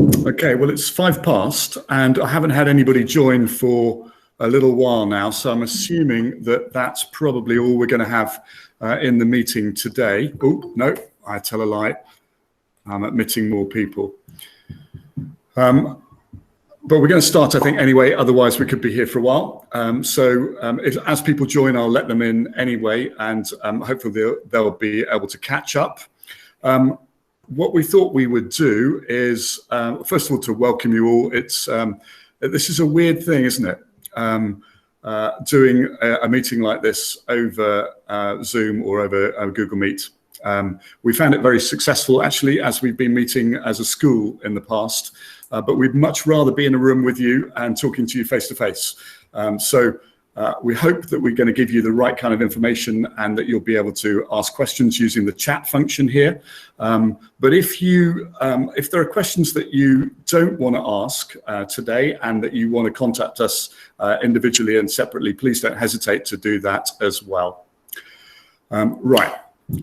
Okay, well, it's 5 past, and I haven't had anybody join for a little while now, so I'm assuming that that's probably all we're going to have in the meeting today. Oh, no, I tell a lie. I'm admitting more people. But we're going to start, I think, anyway, otherwise we could be here for a while. As people join, I'll let them in anyway, and hopefully they'll be able to catch up. What we thought we would do is, first of all, to welcome you all. This is a weird thing, isn't it? Doing a meeting like this over Zoom or over Google Meet. We found it very successful, actually, as we've been meeting as a school in the past. But we'd much rather be in a room with you and talking to you face to face. We hope that we're going to give you the right kind of information and that you'll be able to ask questions using the chat function here. But if there are questions that you don't want to ask today and that you want to contact us individually and separately, please don't hesitate to do that as well. Right.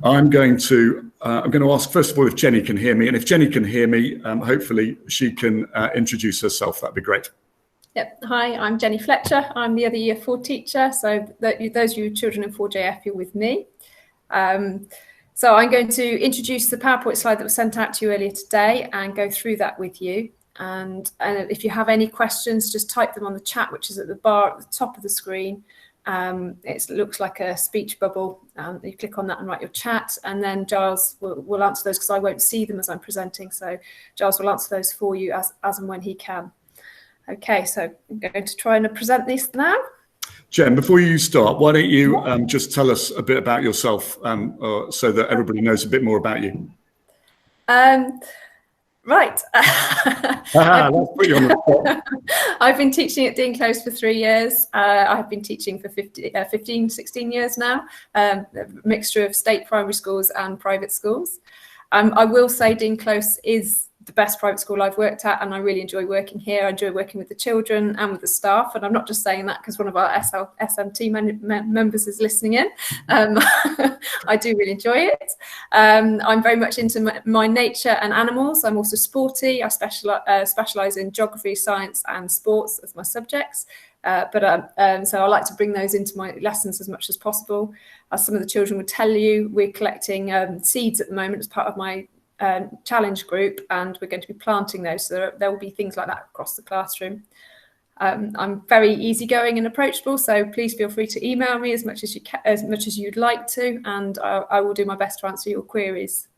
I'm going to ask, first of all, if Jenny can hear me. And if Jenny can hear me, hopefully she can introduce herself. That'd be great. Yep. Hi, I'm Jenny Fletcher. I'm the other Year 4 teacher. So those of you children in 4JF, you're with me. So I'm going to introduce the PowerPoint slide that was sent out to you earlier today and go through that with you. And if you have any questions, just type them on the chat, which is at the bar at the top of the screen. It looks like a speech bubble. You click on that and write your chat, and then Giles will answer those because I won't see them as I'm presenting. So Giles will answer those for you as and when he can. Okay, so I'm going to try and present this now. Jen, before you start, why don't you just tell us a bit about yourself so that everybody knows a bit more about you? Right. Let's put you on the spot. I've been teaching at Dean Close for 3 years. I've been teaching for 15, 16 years now, a mixture of state primary schools and private schools. I will say Dean Close is the best private school I've worked at, and I really enjoy working here. I enjoy working with the children and with the staff, and I'm not just saying that because one of our SMT members is listening in. I do really enjoy it. I'm very much into my nature and animals. I'm also sporty. I specialise in geography, science and sports as my subjects. So I like to bring those into my lessons as much as possible. As some of the children would tell you, we're collecting seeds at the moment as part of my challenge group, and we're going to be planting those. So there will be things like that across the classroom. I'm very easygoing and approachable, so please feel free to email me as much as you'd like to, and I will do my best to answer your queries.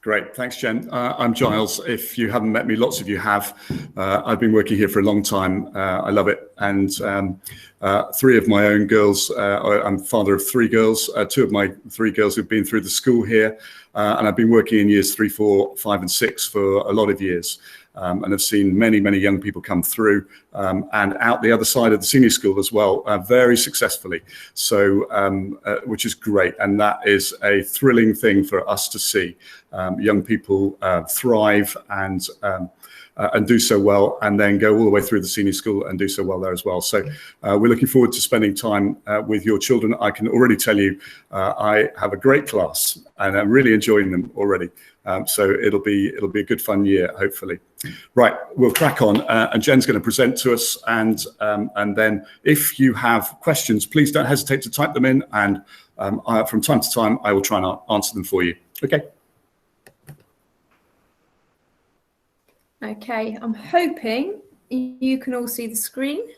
Great, thanks, Jen. I'm Giles. If you haven't met me, lots of you have. I've been working here for a long time. I love it. And 3 of my own girls, I'm father of 3 girls, 2 of my 3 girls have been through the school here. And I've been working in years 3, 4, 5 and 6 for a lot of years. And I've seen many, many young people come through and out the other side of the senior school as well, very successfully. So, which is great. And that is a thrilling thing for us to see. Young people thrive and do so well, and then go all the way through the senior school and do so well there as well. So we're looking forward to spending time with your children. I can already tell you I have a great class and I'm really enjoying them already. So it'll be a good fun year, hopefully. Right, we'll crack on, and Jen's going to present to us, and then if you have questions, please don't hesitate to type them in, and from time to time I will try and answer them for you. Okay. Okay, I'm hoping you can all see the screen.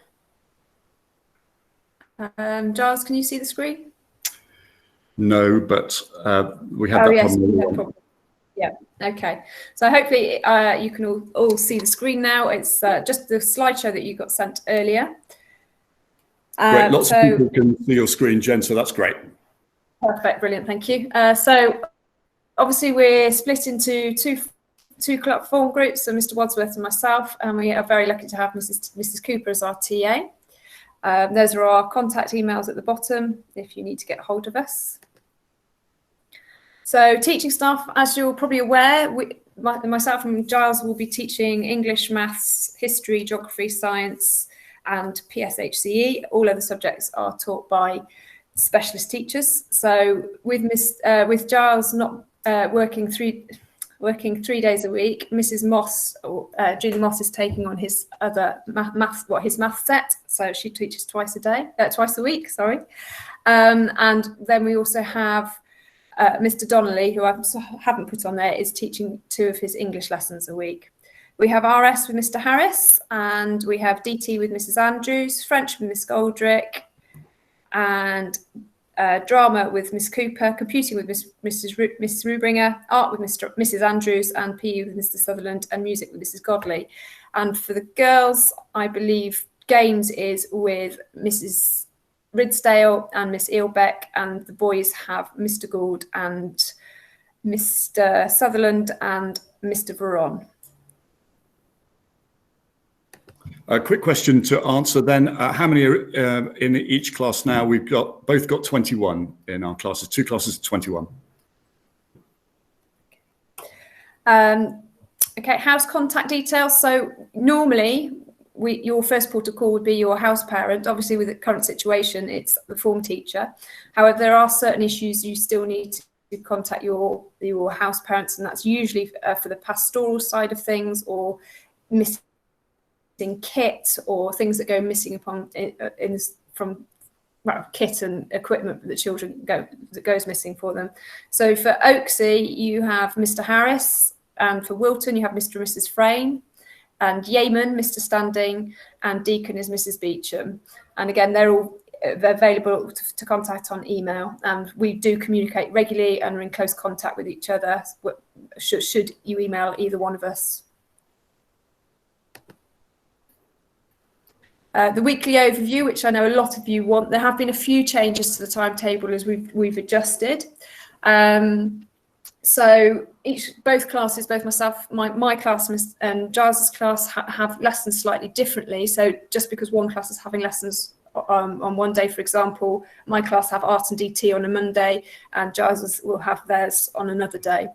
Giles, can you see the screen? No, but we have that problem. No problem. Yeah, okay. So hopefully you can all see the screen now. It's just the slideshow that you got sent earlier. Great. Lots of people can see your screen, Jen, so that's great. Perfect, brilliant, thank you. So obviously we're split into two platform groups, so Mr. Wadsworth and myself, and we are very lucky to have Mrs. Cooper as our TA. Those are our contact emails at the bottom if you need to get hold of us. So teaching staff, as you're probably aware, myself and Giles will be teaching English, Maths, History, Geography, Science and PSHCE. All other subjects are taught by specialist teachers. So with Giles not working working 3 days a week. Mrs. Moss, Julie Moss, is taking on his other his math set, so she teaches twice a week. Sorry, and then we also have Mr. Donnelly, who I haven't put on there, is teaching 2 of his English lessons a week. We have RS with Mr. Harris, and we have DT with Mrs. Andrews, French with Miss Goldrick, and drama with Miss Cooper, computing with Mrs. Rubringer, art with Mrs. Andrews, and PE with Mr. Sutherland, and music with Mrs. Godley. And for the girls, I believe games is with Mrs. Ridsdale and Miss Eelbeck, and the boys have Mr. Gould and Mr. Sutherland and Mr. Veron. A quick question to answer then. How many are in each class now? We've both got 21 in our classes, 2 classes of 21. Okay, house contact details. So normally your first port of call would be your house parent. Obviously, with the current situation, it's the form teacher. However, there are certain issues you still need to contact your house parents, and that's usually for the pastoral side of things, or missing kit, or things that go missing from kit and equipment that children goes missing for them. So for Oaksey, you have Mr. Harris, and for Wilton, you have Mr. and Mrs. Frayne, and Yeaman, Mr. Standing, and Deacon is Mrs. Beecham. And again, they're all available to contact on email, and we do communicate regularly and are in close contact with each other should you email either one of us. The weekly overview, which I know a lot of you want, there have been a few changes to the timetable as we've adjusted. So both classes, both myself, my class and Giles's class have lessons slightly differently. So just because one class is having lessons on one day, for example, my class have art and DT on a Monday, and Giles's will have theirs on another day.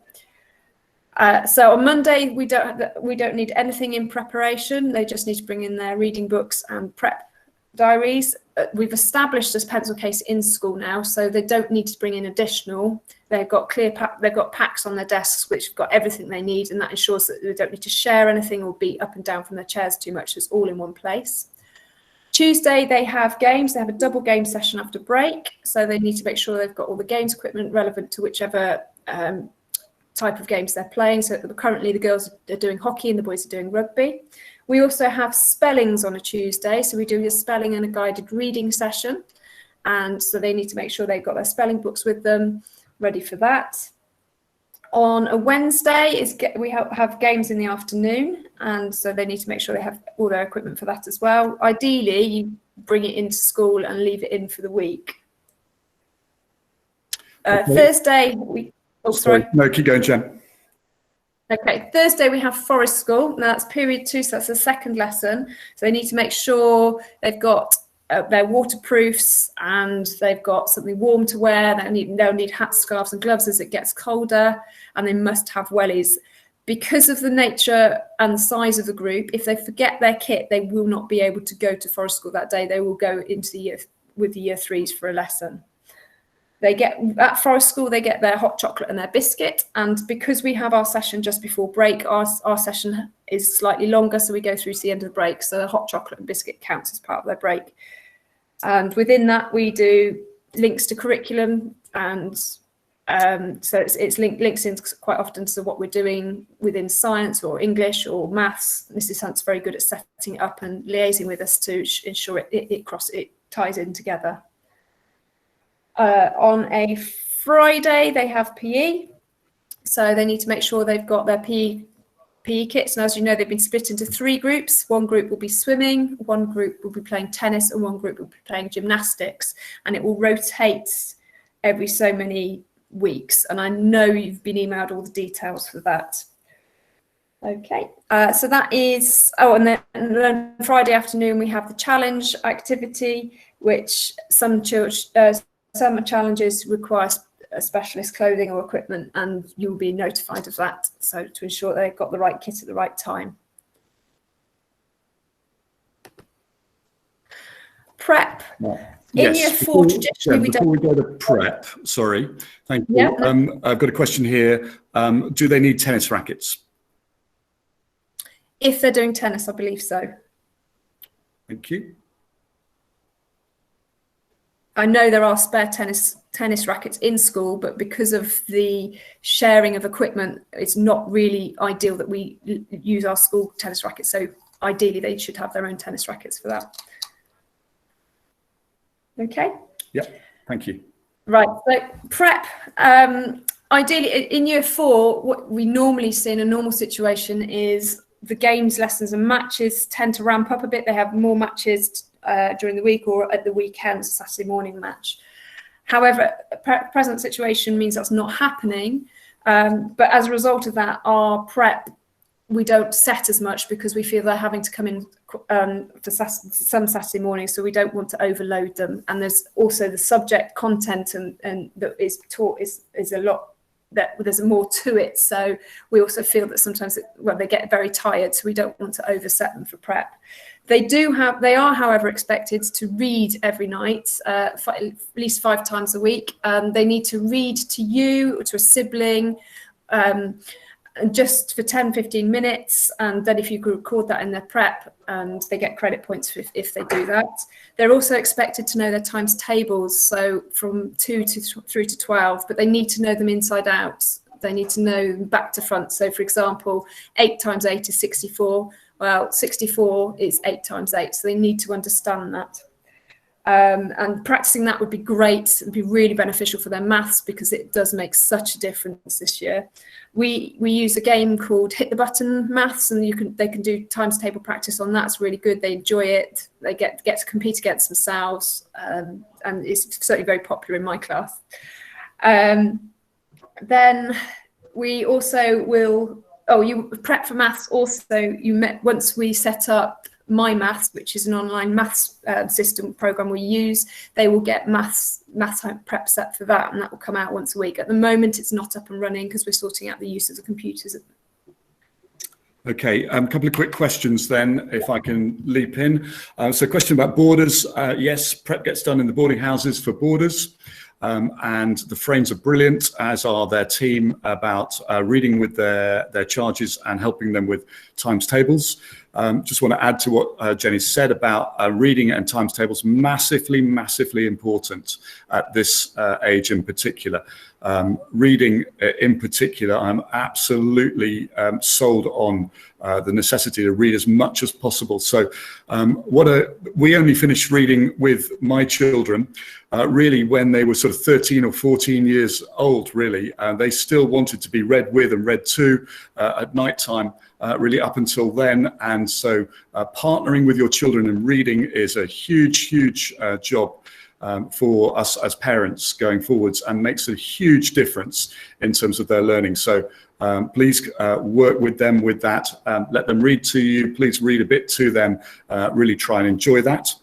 So on Monday, we don't need anything in preparation. They just need to bring in their reading books and prep diaries. We've established this pencil case in school now, so they don't need to bring in additional. They've got they've got packs on their desks which have got everything they need, and that ensures that they don't need to share anything or be up and down from their chairs too much. It's all in one place. Tuesday, they have games. They have a double game session after break, so they need to make sure they've got all the games equipment relevant to whichever type of games they're playing. So currently the girls are doing hockey and the boys are doing rugby. We also have spellings on a Tuesday, so we do a spelling and a guided reading session, and so they need to make sure they've got their spelling books with them, ready for that. On a Wednesday, we have games in the afternoon, and so they need to make sure they have all their equipment for that as well. Ideally, you bring it into school and leave it in for the week. Okay. Thursday, sorry. No, keep going, Jen. Okay, Thursday we have Forest School. Now that's period 2, so that's the second lesson. So they need to make sure they've got their waterproofs, and they've got something warm to wear. They'll need hats, scarves and gloves as it gets colder, and they must have wellies. Because of the nature and size of the group, if they forget their kit, they will not be able to go to Forest School that day. They will go into the year 3s for a lesson. At Forest School, they get their hot chocolate and their biscuit. And because we have our session just before break, our session is slightly longer, so we go through to the end of the break. So the hot chocolate and biscuit counts as part of their break. And within that, we do links to curriculum, and so it's links in quite often to what we're doing within science or English or maths. Mrs. Hunt's very good at setting it up and liaising with us to ensure it ties in together. On a Friday, they have PE, so they need to make sure they've got their PE kits. And as you know, they've been split into 3 groups. One group will be swimming, one group will be playing tennis, and one group will be playing gymnastics. And it will rotate every so many weeks. And I know you've been emailed all the details for that. Okay, so that is, and then Friday afternoon, we have the challenge activity, which some challenges require specialist clothing or equipment, and you'll be notified of that, so to ensure they've got the right kit at the right time. Prep. In year 4, traditionally we before don't. we go to prep, sorry, thank you. Yeah, no. I've got a question here. Do they need tennis rackets? If they're doing tennis, I believe so. Thank you. I know there are spare tennis rackets in school, but because of the sharing of equipment, it's not really ideal that we use our school tennis rackets. So ideally, they should have their own tennis rackets for that. Okay. Yeah, thank you. Right, so prep. Ideally, in year 4, what we normally see in a normal situation is the games, lessons and matches tend to ramp up a bit. They have more matches during the week or at the weekend, Saturday morning match. However, present situation means that's not happening. But as a result of that, our prep, we don't set as much because we feel they're having to come in for some Saturday morning, so we don't want to overload them. And there's also the subject content and that is taught is a lot, that there's more to it. So we also feel that sometimes they get very tired, so we don't want to overset them for prep. They are, however, expected to read every night, at least 5 times a week. They need to read to you or to a sibling, just for 10-15 minutes, and then if you could record that in their prep, and they get credit points if they do that. They're also expected to know their times tables, so from 2 through to 12, but they need to know them inside out. They need to know them back to front. So for example, 8 times 8 is 64. Well, 64 is 8 times 8, so they need to understand that. And practicing that would be great. It'd be really beneficial for their maths because it does make such a difference this year. We use a game called Hit the Button Maths, and they can do times table practice on that. It's really good. They enjoy it. They get to compete against themselves, and it's certainly very popular in my class. Then we also will. Oh, you prep for maths. Also, once we set up My Maths, which is an online maths system program we use, they will get maths prep set for that, and that will come out once a week. At the moment, it's not up and running because we're sorting out the use of the computers. Okay, a couple of quick questions then, if I can leap in. So question about boarders. Yes, prep gets done in the boarding houses for boarders. And the frames are brilliant, as are their team, about reading with their charges and helping them with times tables. Just want to add to what Jenny said about reading and times tables, massively important at this age in particular. Reading in particular, I'm absolutely sold on the necessity to read as much as possible. So we only finished reading with my children really when they were sort of 13 or 14 years old, really. They still wanted to be read with and read to at night time, really up until then. And so partnering with your children in reading is a huge job for us as parents going forwards, and makes a huge difference in terms of their learning. So please work with them with that. Let them read to you. Please read a bit to them. Really try and enjoy that.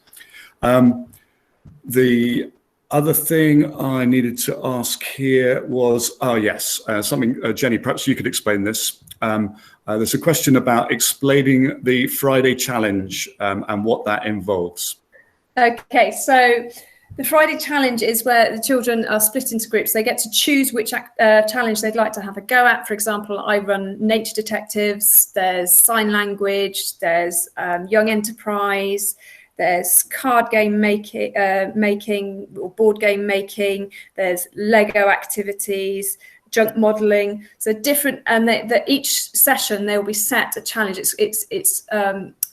The other thing I needed to ask here was, something, Jenny, perhaps you could explain this. There's a question about explaining the Friday challenge and what that involves. Okay, so the Friday challenge is where the children are split into groups. They get to choose which challenge they'd like to have a go at. For example, I run nature detectives, there's sign language, there's young enterprise, there's card game making or board game making, there's Lego activities, junk modeling. So different, and each session there will be set a challenge. It's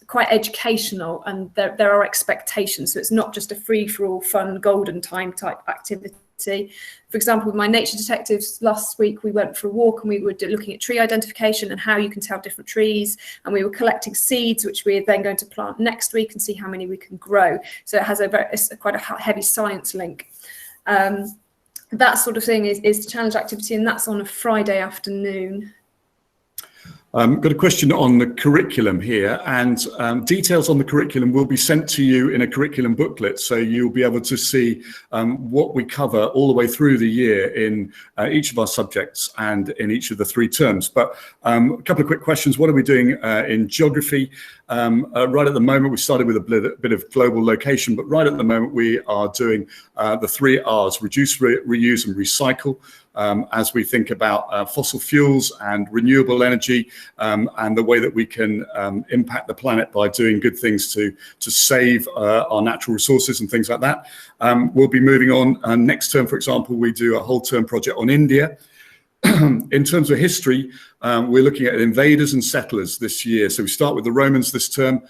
quite educational, and there are expectations. So it's not just a free-for-all fun golden time type activity. For example, with my nature detectives last week, we went for a walk and we were looking at tree identification and how you can tell different trees, and we were collecting seeds which we are then going to plant next week and see how many we can grow. So it has quite a heavy science link. That sort of thing is the challenge activity, and that's on a Friday afternoon. Got a question on the curriculum here, and details on the curriculum will be sent to you in a curriculum booklet, so you'll be able to see what we cover all the way through the year in each of our subjects and in each of the 3 terms. But a couple of quick questions. What are we doing in geography? Right at the moment, we started with a bit of global location, but right at the moment we are doing the 3 R's: reduce, reuse and recycle, as we think about fossil fuels and renewable energy, and the way that we can impact the planet by doing good things to save our natural resources and things like that. We'll be moving on. Next term, for example, we do a whole term project on India. In terms of history, we're looking at invaders and settlers this year. So we start with the Romans this term,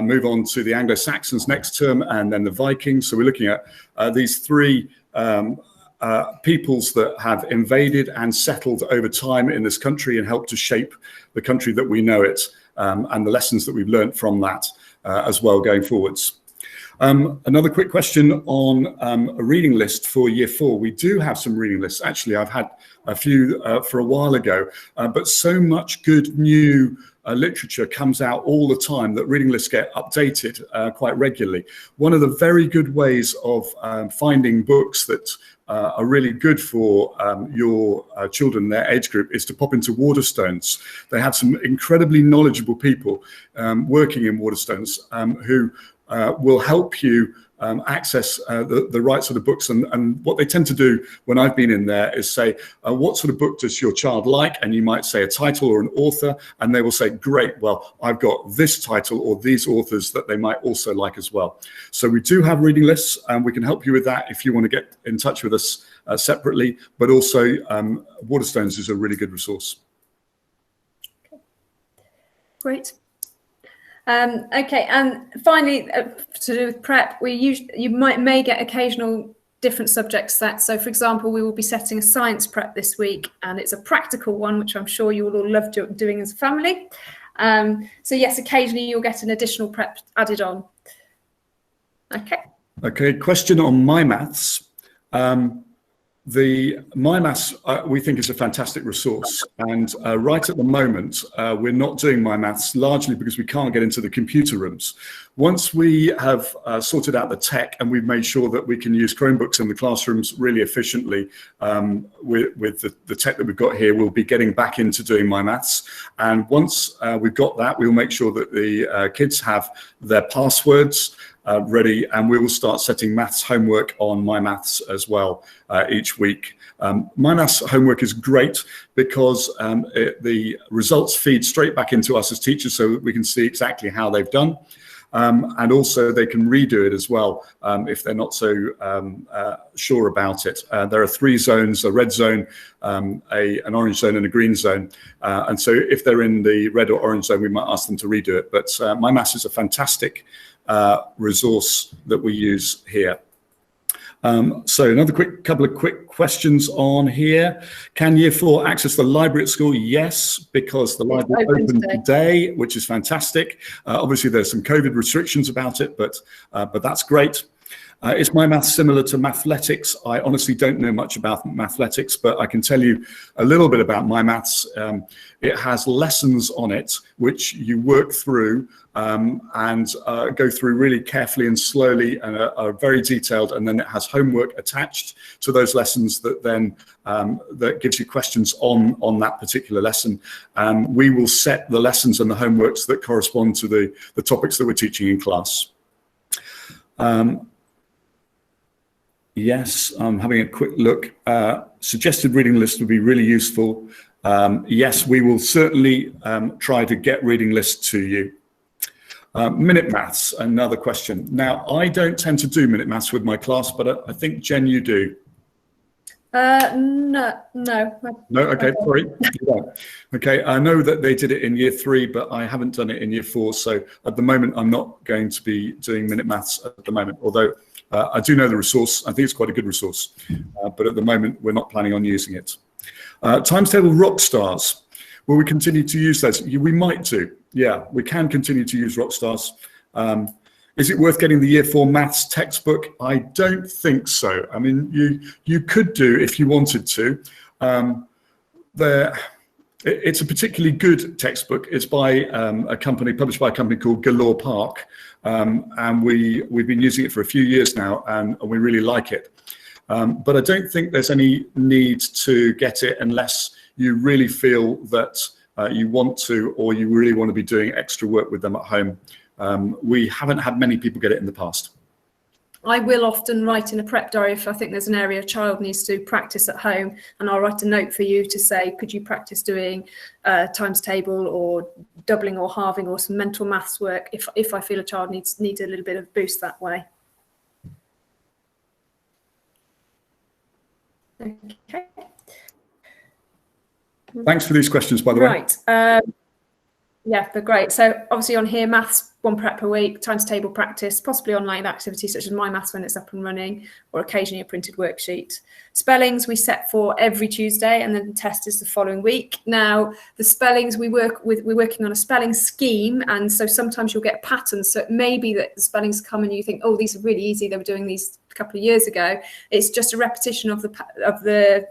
move on to the Anglo-Saxons next term, and then the Vikings. So we're looking at these 3 peoples that have invaded and settled over time in this country and helped to shape the country that we know it, and the lessons that we've learned from that as well going forwards. Another quick question on a reading list for year 4. We do have some reading lists. Actually, I've had a few for a while ago, but so much good new literature comes out all the time that reading lists get updated quite regularly. One of the very good ways of finding books that are really good for your children, their age group, is to pop into Waterstones. They have some incredibly knowledgeable people working in Waterstones who will help you access the right sort of books. And what they tend to do when I've been in there is say, what sort of book does your child like? And you might say a title or an author, and they will say, great, well, I've got this title or these authors that they might also like as well. So we do have reading lists, and we can help you with that if you want to get in touch with us separately, but also Waterstones is a really good resource. Great. Okay, and finally, to do with prep, you may get occasional different subject sets. So, for example, we will be setting a science prep this week, and it's a practical one, which I'm sure you will all love doing as a family. So, yes, occasionally you'll get an additional prep added on. Okay. Okay. Question on My Maths. The My Maths, we think, is a fantastic resource, and right at the moment we're not doing My Maths, largely because we can't get into the computer rooms. Once we have sorted out the tech and we've made sure that we can use Chromebooks in the classrooms really efficiently with the tech that we've got here, we'll be getting back into doing My Maths. And once we've got that, we'll make sure that the kids have their passwords ready, and we will start setting maths homework on My Maths as well each week. My Maths homework is great because the results feed straight back into us as teachers so that we can see exactly how they've done. And also they can redo it as well if they're not so sure about it. There are 3 zones: a red zone, an orange zone, and a green zone. And so if they're in the red or orange zone, we might ask them to redo it. But My Maths is a fantastic resource that we use here. So another couple of quick questions on here. Can Year 4 access the library at school? Yes, because the library opened today, which is fantastic. Obviously, there's some COVID restrictions about it, but that's great. Is My Maths similar to Mathletics? I honestly don't know much about Mathletics, but I can tell you a little bit about My Maths. It has lessons on it, which you work through and go through really carefully and slowly, and are very detailed. And then it has homework attached to those lessons that then that gives you questions on that particular lesson. We will set the lessons and the homeworks that correspond to the topics that we're teaching in class. Yes, I'm having a quick look. Suggested reading list would be really useful. Yes, we will certainly try to get reading lists to you. Minute Maths, another question. Now, I don't tend to do Minute Maths with my class, but I think, Jen, you do. No. No, okay, sorry. Okay, I know that they did it in Year 3, but I haven't done it in Year 4. So at the moment, I'm not going to be doing Minute Maths at the moment, although I do know the resource. I think it's quite a good resource, but at the moment, we're not planning on using it. Times Table Rockstars. Will we continue to use those? We might do. Yeah, we can continue to use Rockstars. Is it worth getting the Year 4 maths textbook? I don't think so. I mean, you could do if you wanted to. It's a particularly good textbook. It's by a company, published by a company called Galore Park, and we've been using it for a few years now, and we really like it. But I don't think there's any need to get it unless you really feel that you want to, or you really want to be doing extra work with them at home. We haven't had many people get it in the past. I will often write in a prep diary if I think there's an area a child needs to practice at home, and I'll write a note for you to say, could you practice doing times table or doubling or halving or some mental maths work if I feel a child needs a little bit of boost that way. Okay. Thanks for these questions, by the way. Right. Yeah, they're great. So obviously on here, maths, 1 prep per week, times table practice, possibly online activities such as My Maths when it's up and running, or occasionally a printed worksheet. Spellings we set for every Tuesday, and then the test is the following week. Now, the spellings we're working on a spelling scheme, and so sometimes you'll get patterns. So it may be that the spellings come and you think, oh, these are really easy. They were doing these a couple of years ago. It's just a repetition of the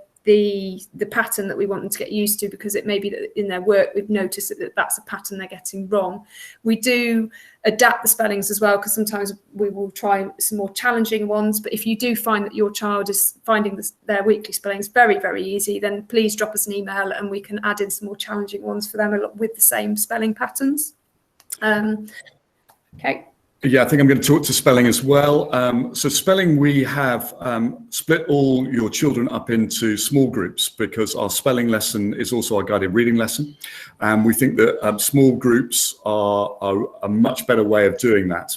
pattern that we want them to get used to, because it may be that in their work we've noticed that that's a pattern they're getting wrong. We do adapt the spellings as well, because sometimes we will try some more challenging ones, but if you do find that your child is finding their weekly spellings very, very easy, then please drop us an email and we can add in some more challenging ones for them with the same spelling patterns. Okay. Yeah, I think I'm going to talk to spelling as well. So spelling, we have split all your children up into small groups, because our spelling lesson is also our guided reading lesson. And we think that small groups are a much better way of doing that.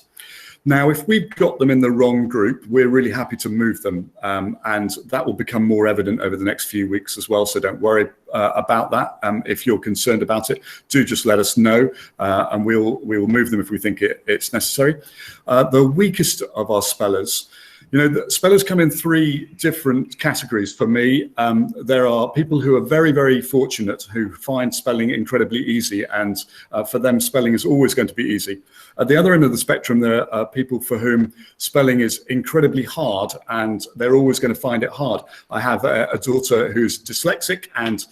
Now, if we've got them in the wrong group, we're really happy to move them. And that will become more evident over the next few weeks as well. So don't worry about that. If you're concerned about it, do just let us know, and we will move them if we think it's necessary. The weakest of our spellers, the spellers come in 3 different categories for me. There are people who are very, very fortunate, who find spelling incredibly easy, and for them spelling is always going to be easy. At the other end of the spectrum, there are people for whom spelling is incredibly hard, and they're always going to find it hard. I have a daughter who's dyslexic, and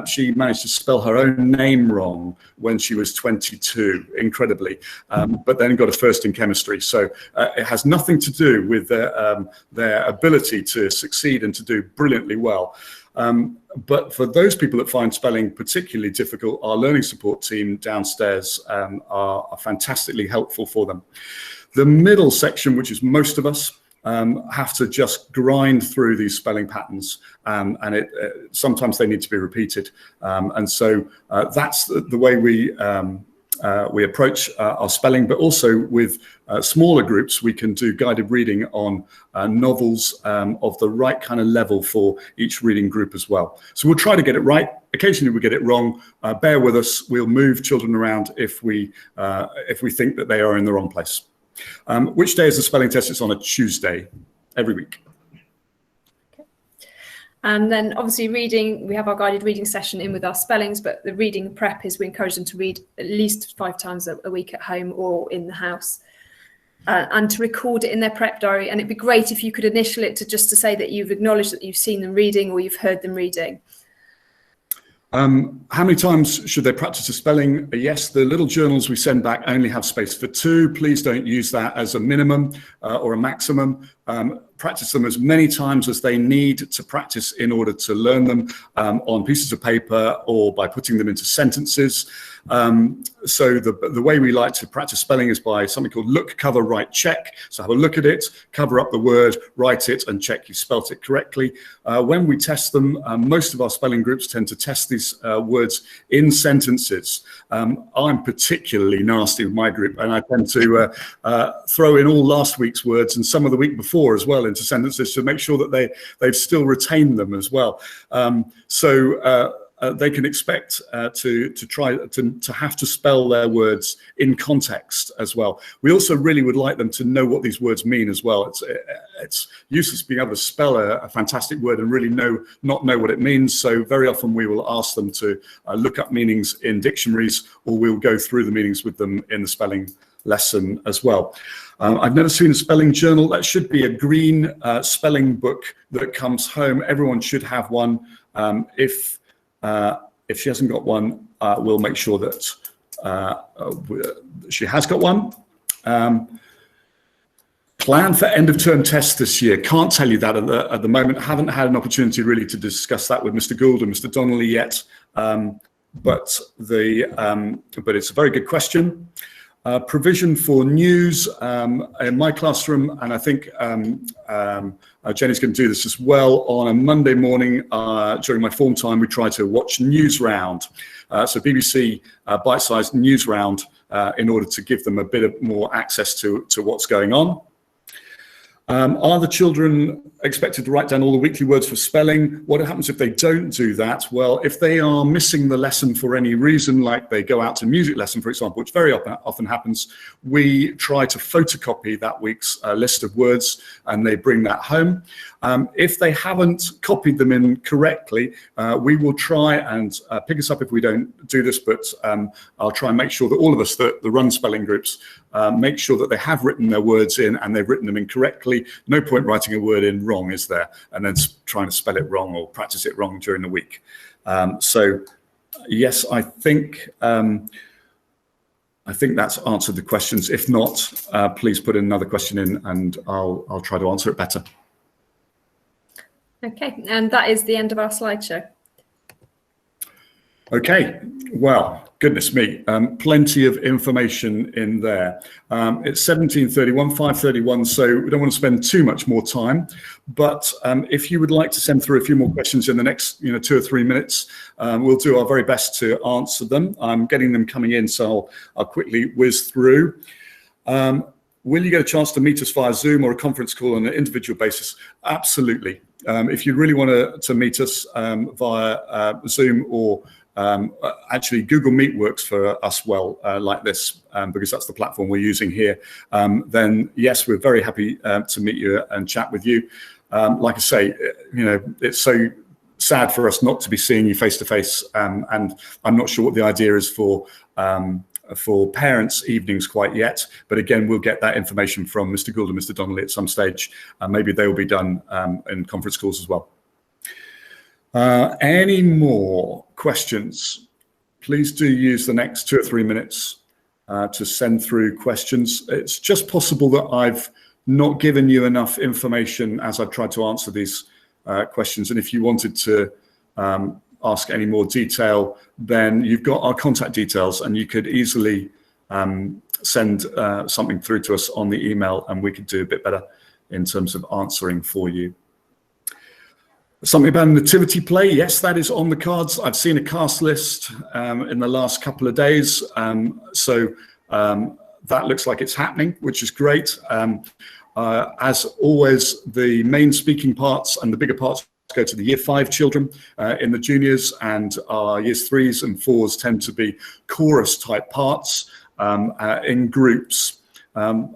she managed to spell her own name wrong when she was 22, incredibly, but then got a first in chemistry. So it has nothing to do with their ability to succeed and to do brilliantly well. But for those people that find spelling particularly difficult, our learning support team downstairs are fantastically helpful for them. The middle section, which is most of us, have to just grind through these spelling patterns, and sometimes they need to be repeated. And so that's the way we approach our spelling, but also with smaller groups, we can do guided reading on novels of the right kind of level for each reading group as well. So we'll try to get it right. Occasionally we get it wrong. Bear with us. We'll move children around if we think that they are in the wrong place. Which day is the spelling test? It's on a Tuesday every week. And then obviously reading, we have our guided reading session in with our spellings, but the reading prep is we encourage them to read at least 5 times a week at home or in the house, and to record it in their prep diary. And it'd be great if you could initial it to say that you've acknowledged that you've seen them reading or you've heard them reading. How many times should they practice a spelling? Yes, the little journals we send back only have space for 2. Please don't use that as a minimum or a maximum. Practice them as many times as they need to practice in order to learn them, on pieces of paper or by putting them into sentences. So the way we like to practice spelling is by something called look, cover, write, check. So have a look at it, cover up the word, write it, and check you've spelt it correctly. When we test them, most of our spelling groups tend to test these words in sentences. I'm particularly nasty with my group, and I tend to throw in all last week's words and some of the week before as well into sentences to make sure that they've still retained them as well. They can expect to try to have to spell their words in context as well. We also really would like them to know what these words mean as well. It's useless being able to spell a fantastic word and really not know what it means. So very often we will ask them to look up meanings in dictionaries, or we'll go through the meanings with them in the spelling lesson as well. I've never seen a spelling journal. That should be a green spelling book that comes home. Everyone should have one. If she hasn't got one, we'll make sure that she has got one. Plan for end of term tests this year. Can't tell you that at the moment. Haven't had an opportunity really to discuss that with Mr. Gould and Mr. Donnelly yet. but it's a very good question. Provision for news in my classroom, and I think Jenny's going to do this as well. On a Monday morning during my form time, we try to watch News Round. So BBC bite-sized News Round in order to give them a bit of more access to what's going on. Are the children expected to write down all the weekly words for spelling? What happens if they don't do that? Well, if they are missing the lesson for any reason, like they go out to music lesson, for example, which very often happens, we try to photocopy that week's list of words and they bring that home. If they haven't copied them in correctly, we will try and pick us up if we don't do this, but I'll try and make sure that all of us that run spelling groups make sure that they have written their words in and they've written them in correctly. No point writing a word in wrong, is there? And then trying to spell it wrong or practice it wrong during the week. So yes, I think that's answered the questions. If not, please put another question in and I'll try to answer it better. Okay, and that is the end of our slideshow. Okay, well, goodness me, plenty of information in there. It's 17:31, 5:31, so we don't want to spend too much more time. But if you would like to send through a few more questions in the next 2 or 3 minutes, we'll do our very best to answer them. I'm getting them coming in, so I'll quickly whiz through. Will you get a chance to meet us via Zoom or a conference call on an individual basis? Absolutely. If you really want to meet us via Zoom or actually Google Meet works for us well like this because that's the platform we're using here, then yes, we're very happy to meet you and chat with you. Like I say, it's so sad for us not to be seeing you face to face, and I'm not sure what the idea is for parents' evenings quite yet, but again, we'll get that information from Mr. Gould and Mr. Donnelly at some stage. Maybe they will be done in conference calls as well. Any more questions? Please do use the next 2 or 3 minutes to send through questions. It's just possible that I've not given you enough information as I've tried to answer these questions, and if you wanted to ask any more detail, then you've got our contact details and you could easily send something through to us on the email and we could do a bit better in terms of answering for you. Something about a nativity play, yes, that is on the cards. I've seen a cast list in the last couple of days, so that looks like it's happening, which is great. As always, the main speaking parts and the bigger parts go to the year 5 children in the juniors, and our years 3s and 4s tend to be chorus type parts in groups.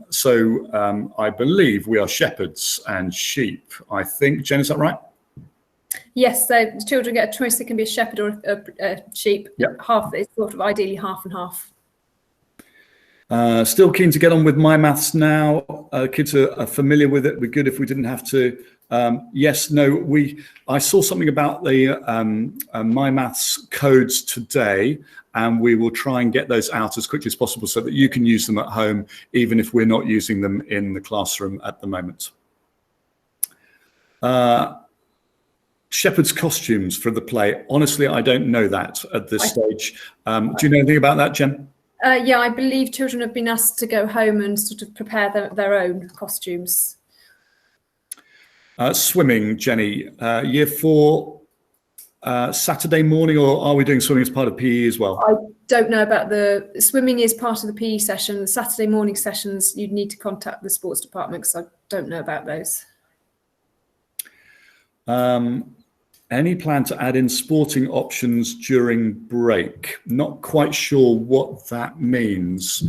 So I believe we are shepherds and sheep, I think. Jen, is that right? Yes, so the children get a choice. They can be a shepherd or a sheep. Yep. Half, it's sort of ideally half and half. Still keen to get on with My Maths now. Kids are familiar with it. It'd be good if we didn't have to. Yes, no, I saw something about the My Maths codes today, and we will try and get those out as quickly as possible so that you can use them at home, even if we're not using them in the classroom at the moment. Shepherd's costumes for the play. Honestly, I don't know that at this stage. Do you know anything about that, Jen? Yeah, I believe children have been asked to go home and sort of prepare their own costumes. Swimming, Jenny. Year 4, Saturday morning, or are we doing swimming as part of PE as well? I don't know about the swimming is part of the PE session. The Saturday morning sessions, you'd need to contact the sports department because I don't know about those. Any plan to add in sporting options during break? Not quite sure what that means.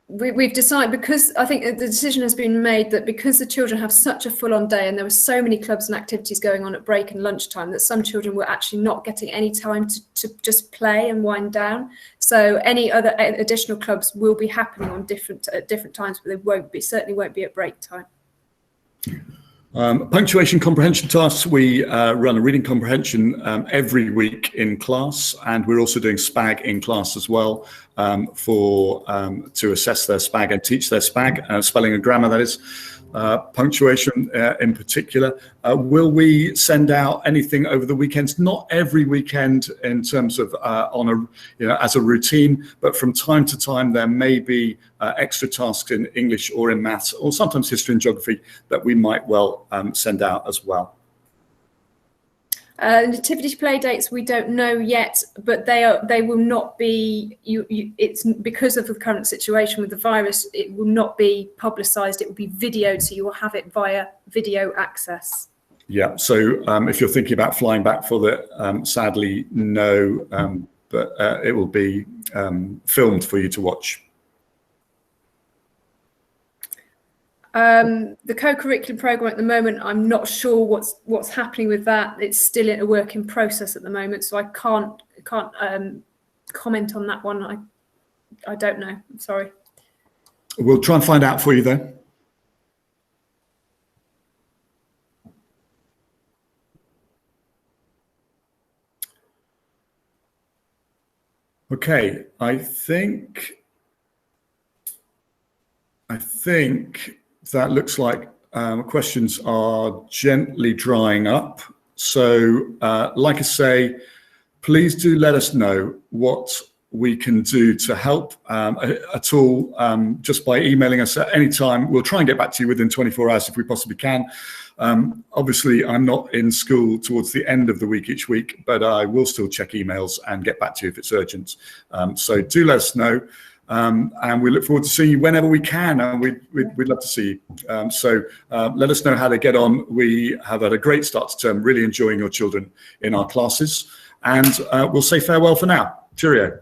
We've decided, because I think the decision has been made that because the children have such a full-on day and there were so many clubs and activities going on at break and lunchtime, that some children were actually not getting any time to just play and wind down. So any other additional clubs will be happening on at different times, but they certainly won't be at break time. Punctuation comprehension tasks, we run a reading comprehension every week in class, and we're also doing SPAG in class as well to assess their SPAG and teach their SPAG, spelling and grammar, that is. Punctuation in particular. Will we send out anything over the weekends? Not every weekend in terms of as a routine, but from time to time there may be extra tasks in English or in maths, or sometimes history and geography that we might well send out as well. Nativity play dates we don't know yet, but they will not be. It's because of the current situation with the virus. It will not be publicised. It will be videoed, so you will have it via video access. Yeah. So if you're thinking about flying back for that, sadly no, but it will be filmed for you to watch. The co-curriculum program at the moment, I'm not sure what's happening with that. It's still in a work in process at the moment, so I can't comment on that one. I don't know. I'm sorry. We'll try and find out for you though. Okay, I think that looks like questions are gently drying up. So like I say, please do let us know what we can do to help at all, just by emailing us at any time. We'll try and get back to you within 24 hours if we possibly can. Obviously, I'm not in school towards the end of the week each week, but I will still check emails and get back to you if it's urgent. So do let us know. And we look forward to seeing you whenever we can, and we'd love to see you. So let us know how they get on. We have had a great start to term, really enjoying your children in our classes, and we'll say farewell for now. Cheerio.